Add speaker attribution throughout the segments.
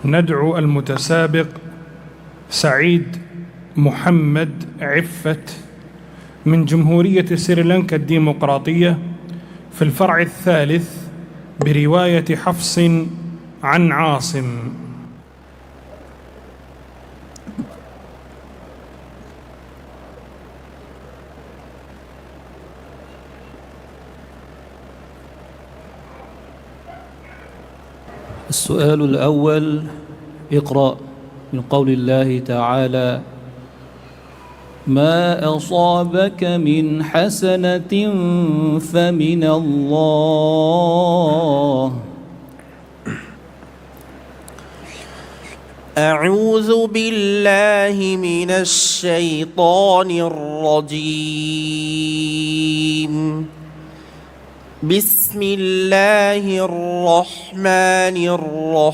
Speaker 1: ندعو المتسابق سعيد محمد عفت من جمهورية سريلانكا الديمقراطية في الفرع الثالث برواية حفص عن عاصم.
Speaker 2: السؤال الأول: اقرأ من قول الله تعالى: ما أصابك من حسنة فمن الله.
Speaker 3: أعوذ بالله من الشيطان الرجيم. بسم الله الرحمن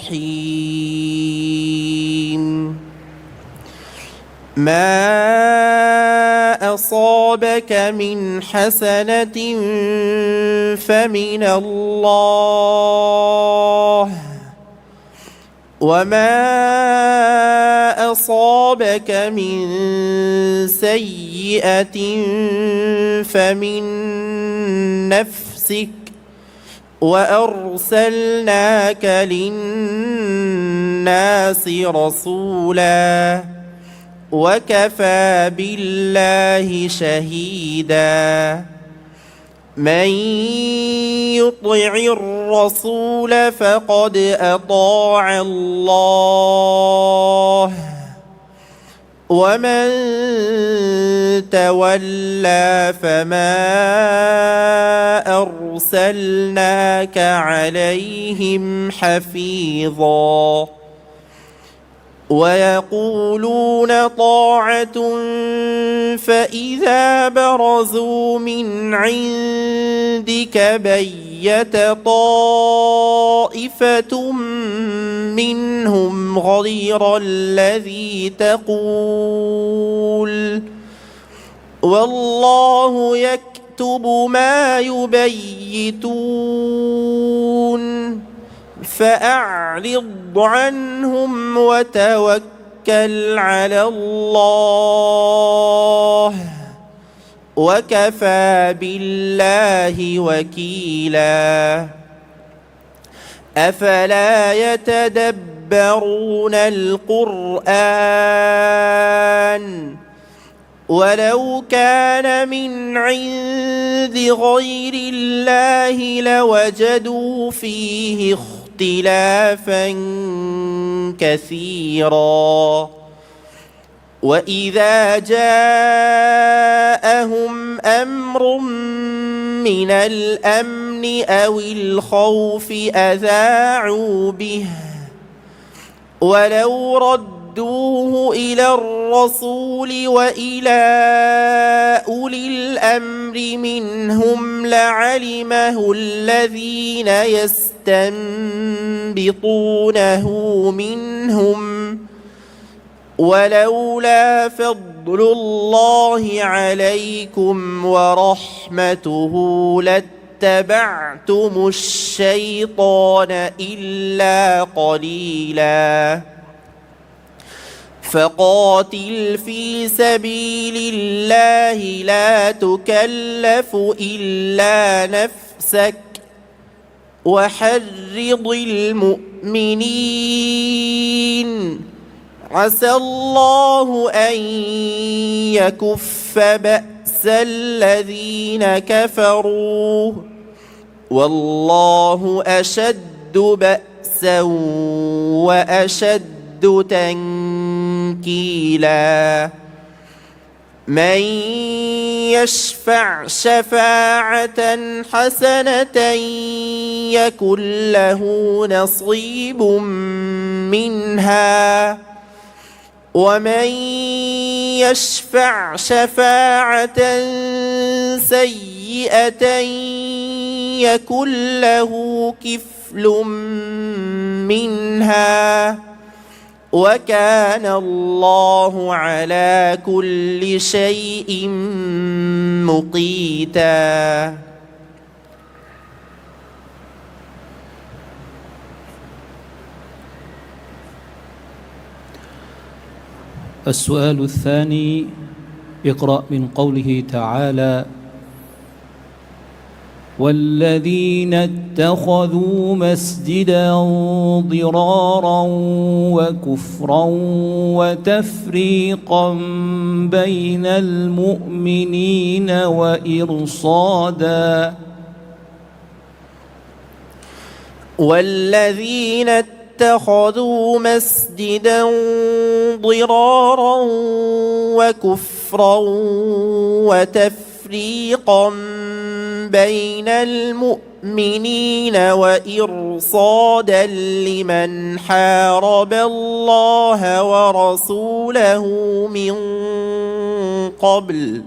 Speaker 3: الرحيم. ما أصابك من حسنة فمن الله، وما أصابك من سيئة فمن نفسك، وأرسلناك للناس رسولا، وكفى بالله شهيدا. من يطع الرسول فقد أطاع الله، ومن تولى فما أرسلناك عليهم حفيظا. ويقولون طاعة فإذا برزوا من عندك بيت طائفة منهم غير الذي تقول، والله يكتب ما يبيتون، فأعرض عنهم وتوكل على الله، وكفى بالله وكيلا. أفلا يتدبرون القرآن ولو كان من عند غير الله لوجدوا فيه اختلافا كثيرا. وإذا جاءهم أمر من الأمن أو الخوف أذاعوا به، ولو ردوه إلى الرسول وإلى أولي الأمر منهم لعلمه الذين يستنبطونه منهم، ولولا فضل الله عليكم ورحمته لاتبعتم الشيطان إلا قليلا. فقاتل في سبيل الله لا تكلف إلا نفسك، وحرض المؤمنين، عسى الله أن يكف بأس الذين كفروا، والله أشد بأسا وأشد تنكيلا. من يشفع شفاعة حسنة يكن له نصيب منها، ومن يشفع شفاعة سيئة يكن له كفل منها، وكان الله على كل شيء مقيتا.
Speaker 2: السؤال الثاني: اقرأ من قوله تعالى: والذين اتخذوا مسجدا ضرارا وكفرا وتفريقا بين المؤمنين وإرصادا.
Speaker 3: والذين اتخذوا مسجدا ضرارا وكفرا وتفريقا بين المؤمنين وإرصادا لمن حارب الله ورسوله من قبل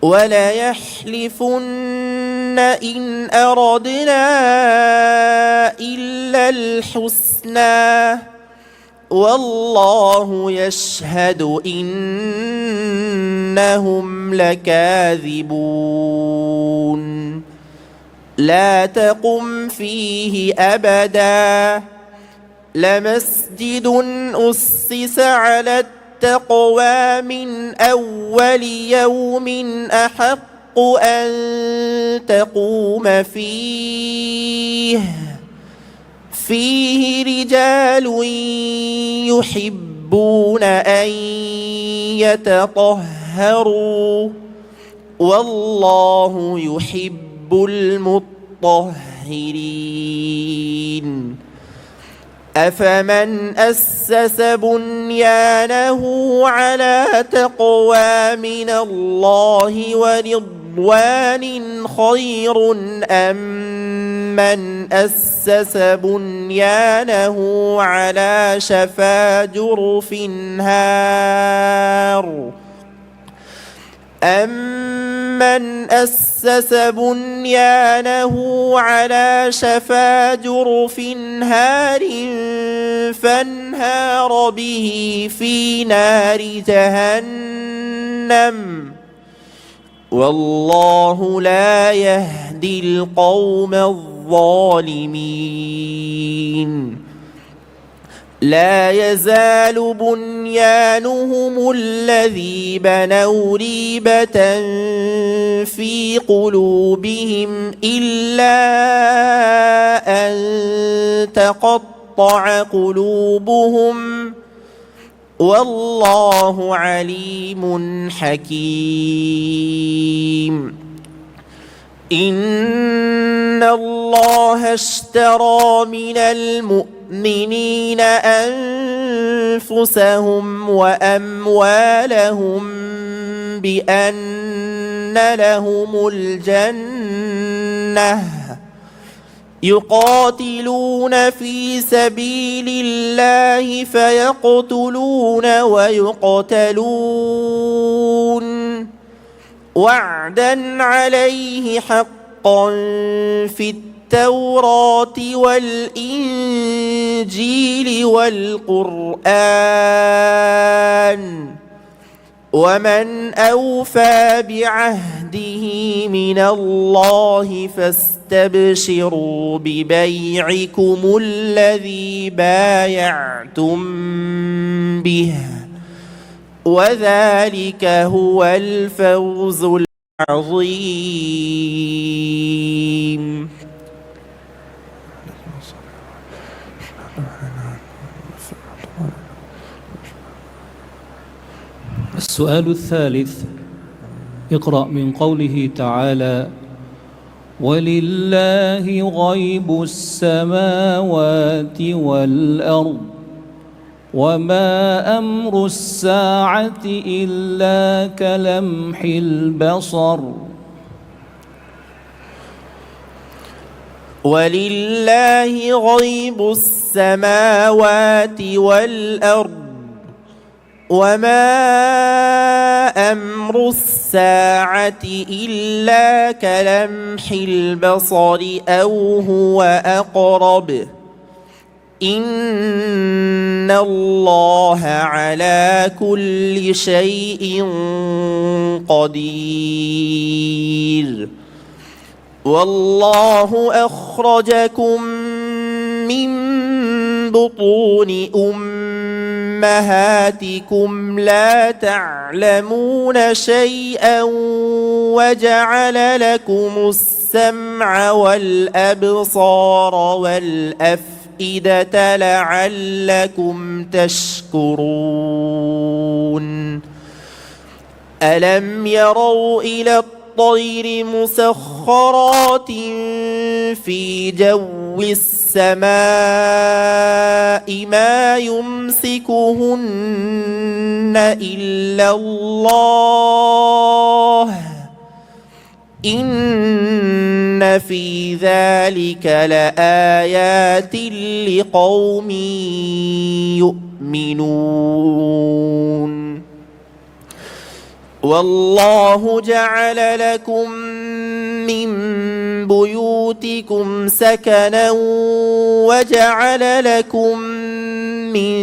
Speaker 3: وليحلفن إن أردنا إلا الحسنى والله يشهد إنهم لكاذبون. لا تقم فيه أبدا لمسجد أسس على التقوى من أول يوم أحق أن تقوم فيه رجال يحبون أن يتطهروا والله يحب المطهرين. أفمن أسس بنيانه على تقوى من الله ورضوان خير أم من أسس بنيانه على شفا جرف هار أمن أسس بنيانه على شفا جرف هار فانهار به في نار جهنم والله لا يهدي القوم الظالمين. لا يزال بنيانهم الذي بنوا ريبة في قلوبهم إلا أن تقطع قلوبهم والله عليم حكيم. إن الله اشترى من المؤمنين أنفسهم وأموالهم بأن لهم الجنة يقاتلون في سبيل الله فيقتلون ويقتلون وعدا عليه حقا في التوراة والإنجيل والقرآن ومن أوفى بعهده من الله فاستبشروا ببيعكم الذي بايعتم به وذلك هو الفوز العظيم.
Speaker 2: السؤال الثالث: اقرأ من قوله تعالى: ولله غيب السماوات والأرض وما أمر الساعة إلا كلمح البصر.
Speaker 3: ولله غيب السماوات والأرض وما أمر الساعة إلا كلمح البصر أو هو أقرب إن الله على كل شيء قدير. والله أخرجكم من بطون أمهاتكم لا تعلمون شيئا وجعل لكم السمع والأبصار والأفئدة لعلكم تشكرون ألم يروا إلى الطير مسخرات في جو السماء ما يمسكهن إلا الله إن في ذلك لآيات لقوم يؤمنون والله جعل لكم من بيوتكم سكنا وجعل لكم من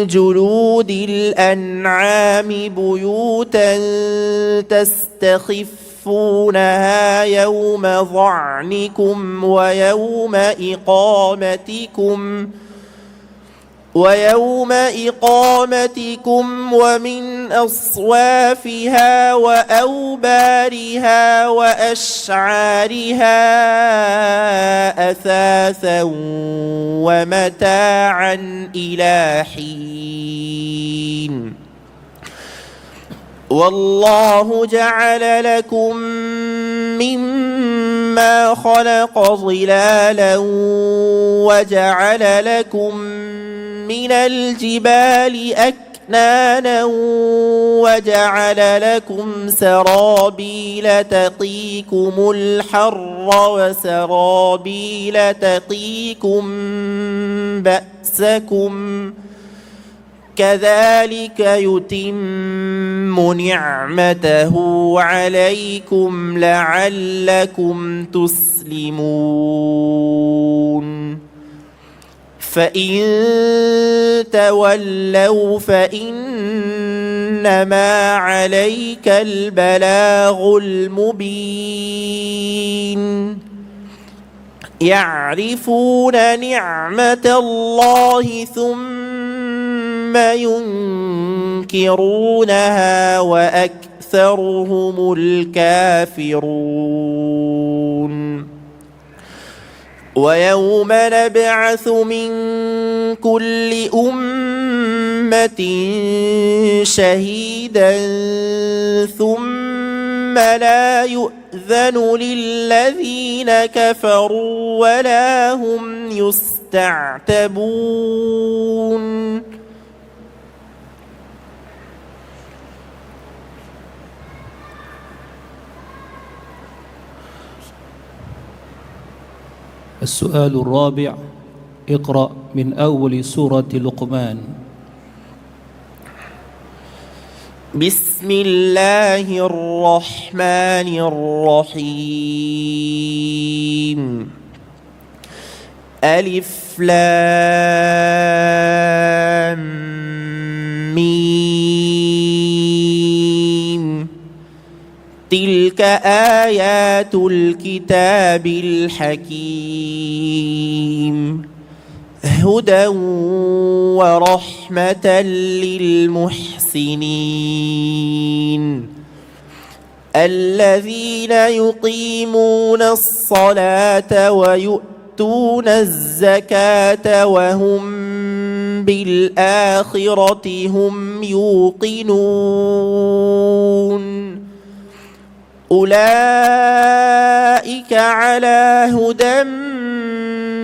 Speaker 3: جلود الأنعام بيوتا تستخفونها يوم ظعنكم ويوم إقامتكم ومن أصوافها وأوبارها وأشعارها أثاثا ومتاعا إلى حين والله جعل لكم مما خلق ظلالا وجعل لكم من الجبال أكنانا وجعل لكم سرابيل تقيكم الحر وسرابيل تقيكم بأسكم كذلك يتم نعمته عليكم لعلكم تسلمون فإن تولوا فإنما عليك البلاغ المبين يعرفون نعمة الله ثم ينكرونها وأكثرهم الكافرون ويوم نبعث من كل أمة شهيدا ثم لا يؤذن للذين كفروا ولا هم يستعتبون
Speaker 2: السؤال الرابع اقرأ من أول سورة لقمان.
Speaker 3: بسم الله الرحمن الرحيم ألف لام ميم تلك آيات الكتاب الحكيم هدى ورحمة للمحسنين الذين يقيمون الصلاة ويؤتون الزكاة وهم بالآخرة هم يوقنون أولئك على هدى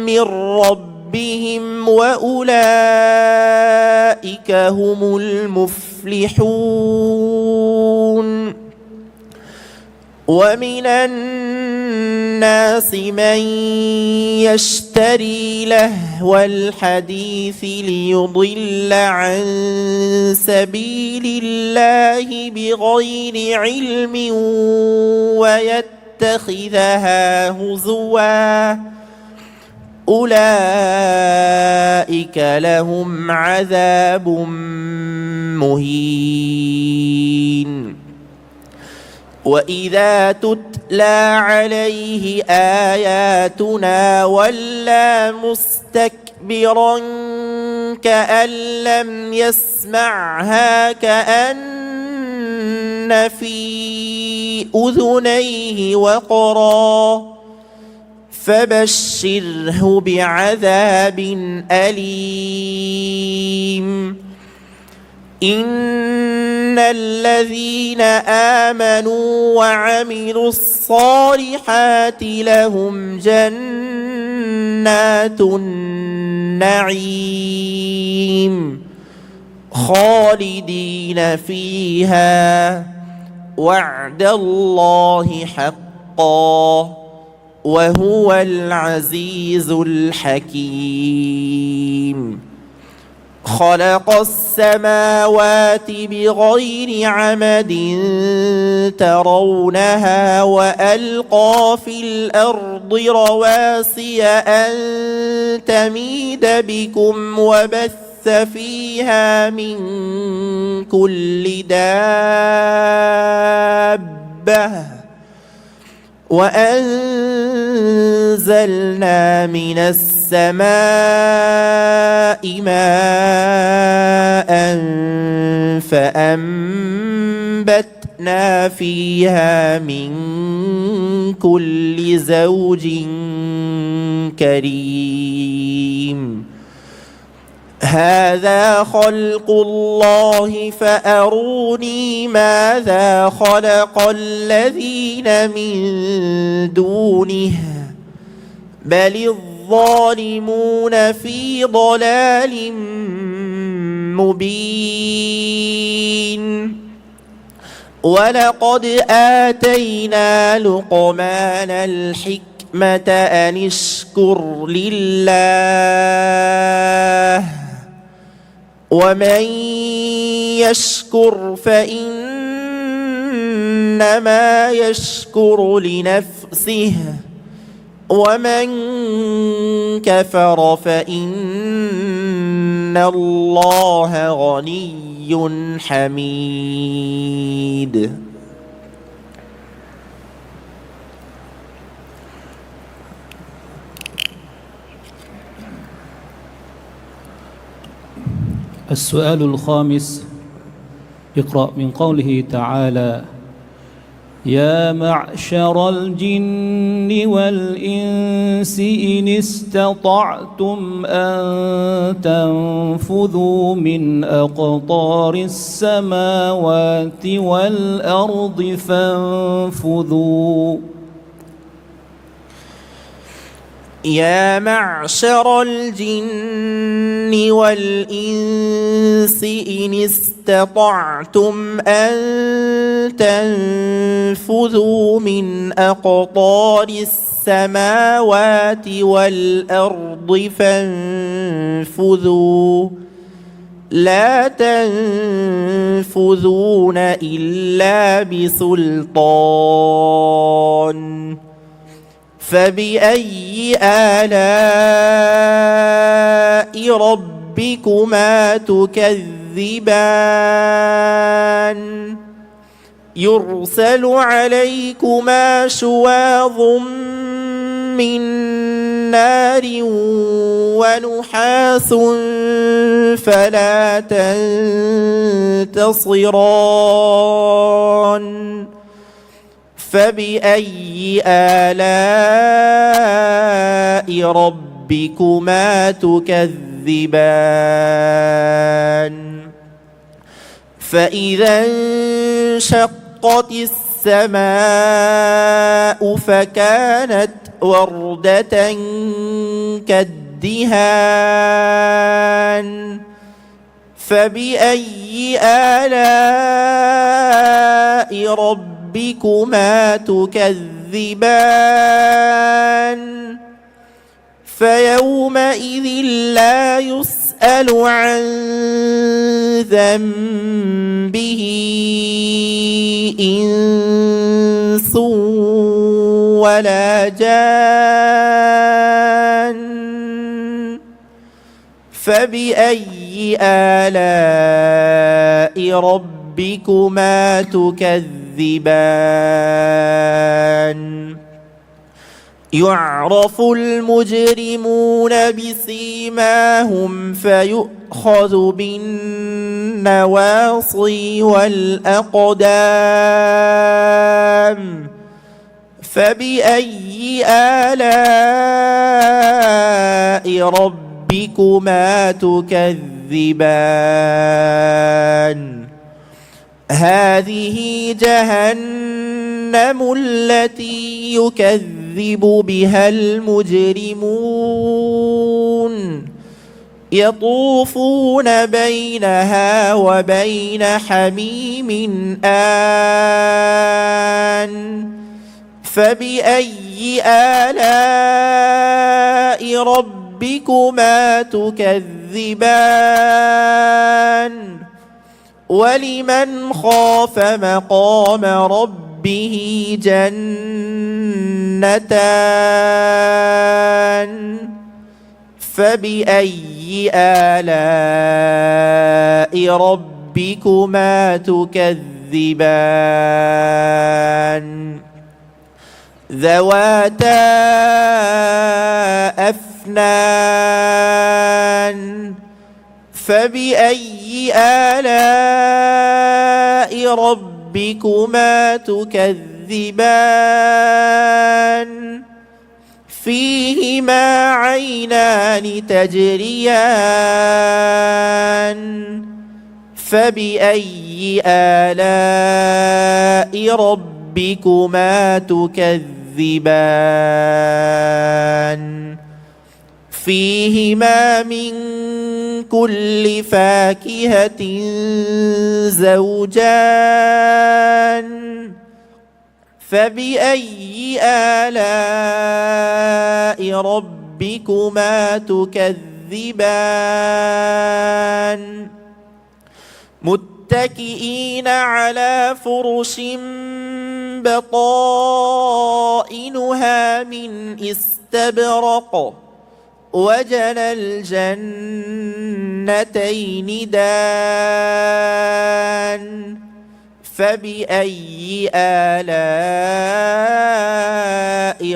Speaker 3: من ربهم وأولئك هم المفلحون ومن الناس من يشتري لهو الحديث ليضل عن سبيل الله بغير علم ويتخذها هزوا أولئك لهم عذاب مهين وإذا تتلى عليه آياتنا ولى مستكبرا كأن لم يسمعها كأن في أذنيه وقرا فبشره بعذاب أليم إن الذين آمنوا وعملوا الصالحات لهم جنات النعيم خالدين فيها وعد الله حقا وهو العزيز الحكيم خلق السماوات بغير عمد ترونها وألقى في الأرض رواسي أن تميد بكم وبث فيها من كل دابة وأنزلنا من السماء ماء فأنبتنا فيها من كل زوج كريم هذا خلق الله فأروني ماذا خلق الذين من دونه بل الظالمون في ضلال مبين ولقد آتينا لقمان الحكمة أن اشكر لله ومن يشكر فإنما يشكر لنفسه ومن كفر فإن الله غني حميد
Speaker 2: السؤال الخامس اقرأ من قوله تعالى يا معشر الجن والإنس إن استطعتم أن تنفذوا من أقطار السماوات والأرض فانفذوا
Speaker 3: يا معشر الجن والإنس إن استطعتم أن تنفذوا من أقطار السماوات والأرض فانفذوا لا تنفذون إلا بسلطان فبأي آلاء ربكما تكذبان يرسل عليكما شواظ من نار ونحاس فلا تنتصران فبأي آلاء ربكما تكذبان فإذا انشقت السماء فكانت وردة كالدهان فبأي آلاء ربكما تكذبان فيومئذ لا يسأل عن ذنبه إنس ولا جان فبأي آلاء ربكما تكذبان يعرف المجرمون بسيماهم فيؤخذ بالنواصي والأقدام فبأي آلاء ربكما تكذبان هذه جهنم التي يكذب بها المجرمون يطوفون بينها وبين حميم آن فبأي آلاء ربكما تكذبان ولمن خاف مقام ربه جنتان فبأي آلاء ربكما تكذبان ذواتا أفنان فبأي آلاء ربكما تكذبان فيهما عينان تجريان فبأي آلاء ربكما تكذبان فيهما من كل فاكهة زوجان فبأي آلاء ربكما تكذبان متكئين على فرش بطائنها من استبرق وجنى الجنتين دان فبأي آلاء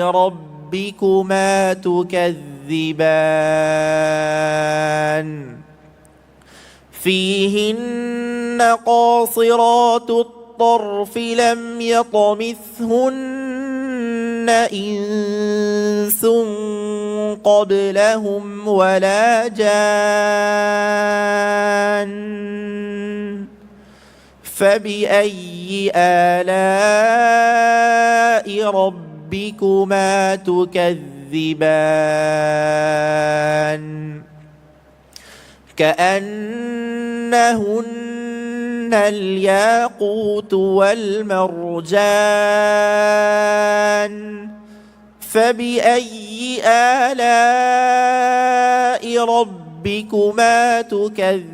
Speaker 3: ربكما تكذبان فيهن قاصرات الطرف لم يطمثهن إنس قبلهم ولا جان فبأي آلاء ربكما تكذبان كأنهن الياقوت والمرجان فبأي آلاء ربكما تكذبان